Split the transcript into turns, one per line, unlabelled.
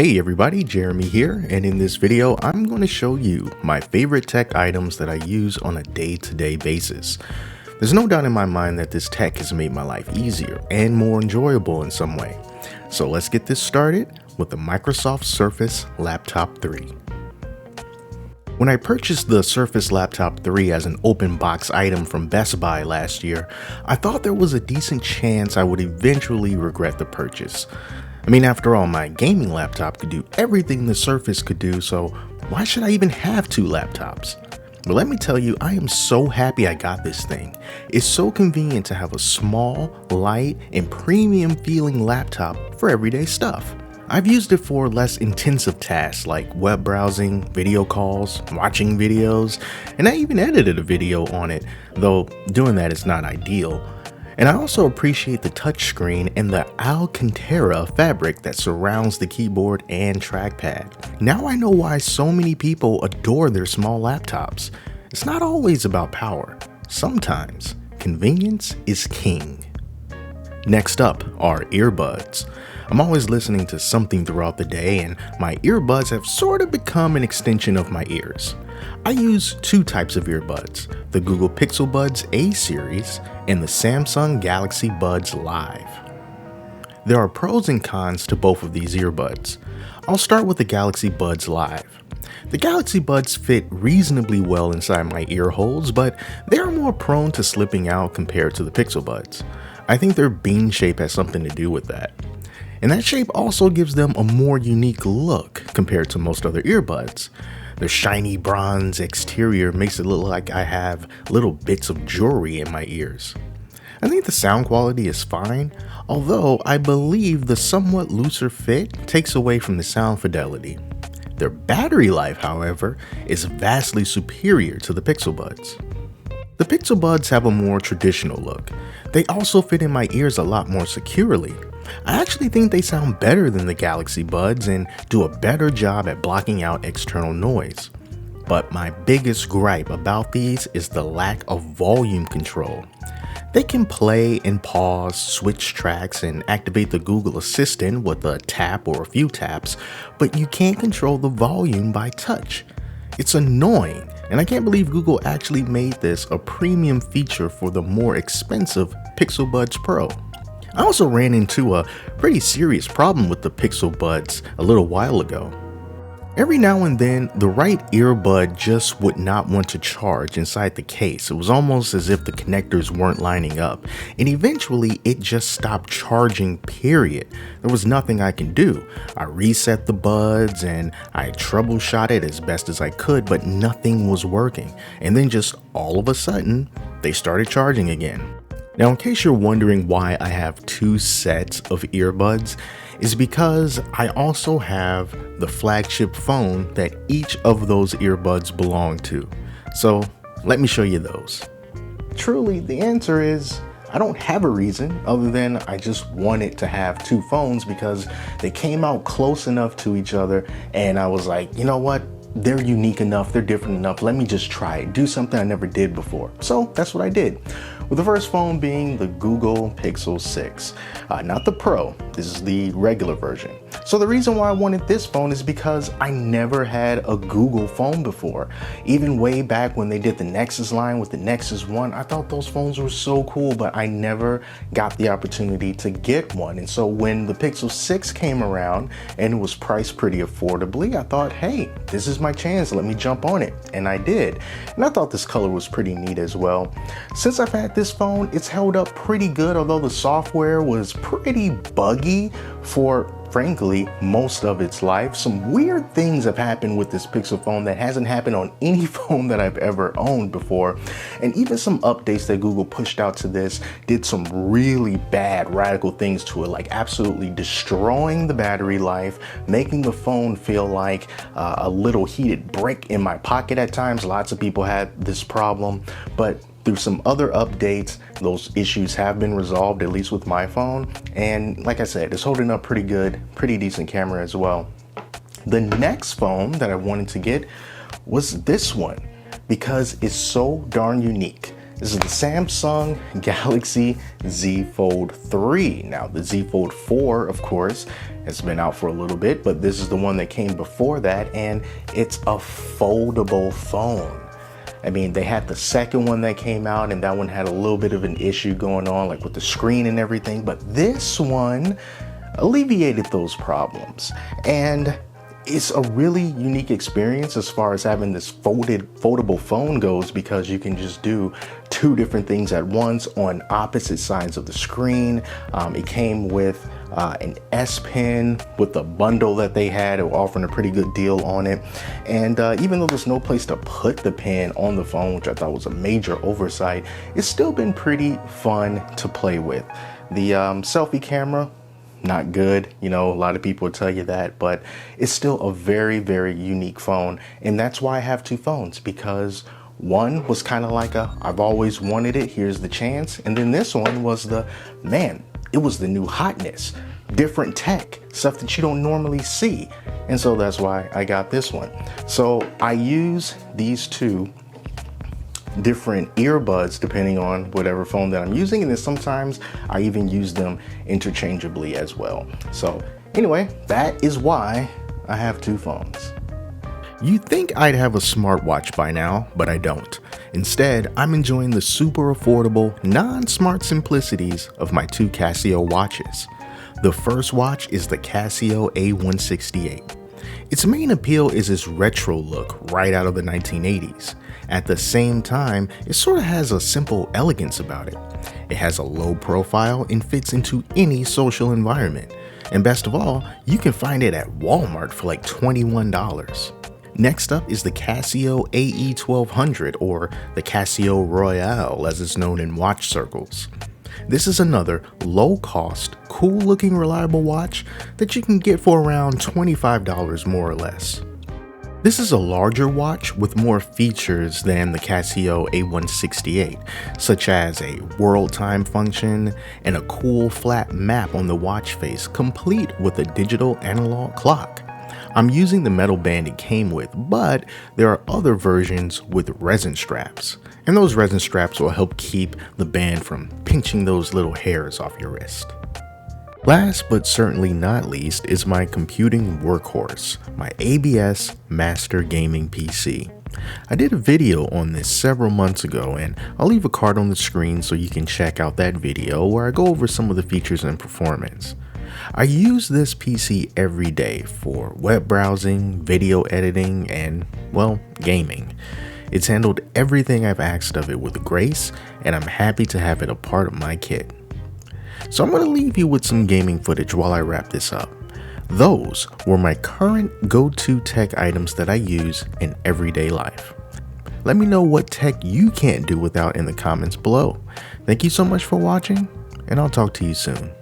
Hey everybody, Jeremy here, and in this video I'm going to show you my favorite tech items that I use on a day-to-day basis. There's no doubt in my mind that this tech has made my life easier and more enjoyable in some way. So let's get this started with the Microsoft Surface Laptop 3. When I purchased the Surface Laptop 3 as an open box item from Best Buy last year, I thought there was a decent chance I would eventually regret the purchase. I mean, after all, my gaming laptop could do everything the Surface could do, so why should I even have two laptops? But let me tell you, I am so happy I got this thing. It's so convenient to have a small, light, and premium feeling laptop for everyday stuff. I've used it for less intensive tasks like web browsing, video calls, watching videos, and I even edited a video on it, though doing that is not ideal. And I also appreciate the touchscreen and the Alcantara fabric that surrounds the keyboard and trackpad. Now I know why so many people adore their small laptops. It's not always about power. Sometimes convenience is king. Next up are earbuds. I'm always listening to something throughout the day, and my earbuds have sort of become an extension of my ears. I use two types of earbuds, the Google Pixel Buds A series and the Samsung Galaxy Buds Live. There are pros and cons to both of these earbuds. I'll start with the Galaxy Buds Live. The Galaxy Buds fit reasonably well inside my ear holes, but they are more prone to slipping out compared to the Pixel Buds. I think their bean shape has something to do with that. And that shape also gives them a more unique look compared to most other earbuds. Their shiny bronze exterior makes it look like I have little bits of jewelry in my ears. I think the sound quality is fine, although I believe the somewhat looser fit takes away from the sound fidelity. Their battery life, however, is vastly superior to the Pixel Buds. The Pixel Buds have a more traditional look. They also fit in my ears a lot more securely. I actually think they sound better than the Galaxy Buds and do a better job at blocking out external noise. But my biggest gripe about these is the lack of volume control. They can play and pause, switch tracks, and activate the Google Assistant with a tap or a few taps, but you can't control the volume by touch. It's annoying, and I can't believe Google actually made this a premium feature for the more expensive Pixel Buds Pro. I also ran into a pretty serious problem with the Pixel Buds a little while ago. Every now and then, the right earbud just would not want to charge inside the case. It was almost as if the connectors weren't lining up, and eventually it just stopped charging, period. There was nothing I can do. I reset the buds and I troubleshot it as best as I could, but nothing was working. And then just all of a sudden, they started charging again. Now, in case you're wondering why I have two sets of earbuds, is because I also have the flagship phone that each of those earbuds belong to. So let me show you those. Truly, the answer is I don't have a reason other than I just wanted to have two phones because they came out close enough to each other, and I was like, you know what? They're unique enough, they're different enough, let me just try it, do something I never did before. So that's what I did. With the first phone being the Google Pixel 6, not the Pro, this is the regular version. So the reason why I wanted this phone is because I never had a Google phone before. Even way back when they did the Nexus line with the Nexus 1, I thought those phones were so cool, but I never got the opportunity to get one. And so when the Pixel 6 came around and it was priced pretty affordably, I thought, hey, this is my chance, let me jump on it. And I did. And I thought this color was pretty neat as well. Since I've had this phone, it's held up pretty good, although the software was pretty buggy for, frankly, most of its life. Some weird things have happened with this Pixel phone that hasn't happened on any phone that I've ever owned before. And even some updates that Google pushed out to this did some really bad radical things to it, like absolutely destroying the battery life, making the phone feel like a little heated brick in my pocket at times. Lots of people had this problem, but through some other updates, those issues have been resolved, at least with my phone. And like I said, it's holding up pretty good, pretty decent camera as well. The next phone that I wanted to get was this one because it's so darn unique. This is the Samsung Galaxy Z Fold 3. Now, the Z Fold 4, of course, has been out for a little bit, but this is the one that came before that, and it's a foldable phone. I mean, they had the second one that came out, and that one had a little bit of an issue going on, like with the screen and everything, but this one alleviated those problems. And it's a really unique experience as far as having this foldable phone goes, because you can just do two different things at once on opposite sides of the screen. It came with an S Pen with the bundle that they had. They were offering a pretty good deal on it. And even though there's no place to put the pen on the phone, which I thought was a major oversight, it's still been pretty fun to play with. The selfie camera, not good, you know, a lot of people will tell you that, but it's still a very, very unique phone. And that's why I have two phones, because one was kind of like I've always wanted it, here's the chance. And then this one was it was the new hotness, different tech, stuff that you don't normally see. And so that's why I got this one. So I use these two different earbuds depending on whatever phone that I'm using, and then sometimes I even use them interchangeably as well. So anyway, that is why I have two phones. You'd think I'd have a smartwatch by now, but I don't. Instead, I'm enjoying the super affordable, non-smart simplicities of my two Casio watches. The first watch is the Casio A168. Its main appeal is its retro look right out of the 1980s. At the same time, it sort of has a simple elegance about it. It has a low profile and fits into any social environment. And best of all, you can find it at Walmart for like $21. Next up is the Casio AE1200, or the Casio Royale as it's known in watch circles. This is another low-cost, cool-looking, reliable watch that you can get for around $25 more or less. This is a larger watch with more features than the Casio A168, such as a world time function and a cool flat map on the watch face, complete with a digital analog clock. I'm using the metal band it came with, but there are other versions with resin straps, and those resin straps will help keep the band from pinching those little hairs off your wrist. Last but certainly not least is my computing workhorse, my ABS Master Gaming PC. I did a video on this several months ago, and I'll leave a card on the screen so you can check out that video where I go over some of the features and performance. I use this PC every day for web browsing, video editing, and, well, gaming. It's handled everything I've asked of it with grace, and I'm happy to have it a part of my kit. So I'm going to leave you with some gaming footage while I wrap this up. Those were my current go-to tech items that I use in everyday life. Let me know what tech you can't do without in the comments below. Thank you so much for watching, and I'll talk to you soon.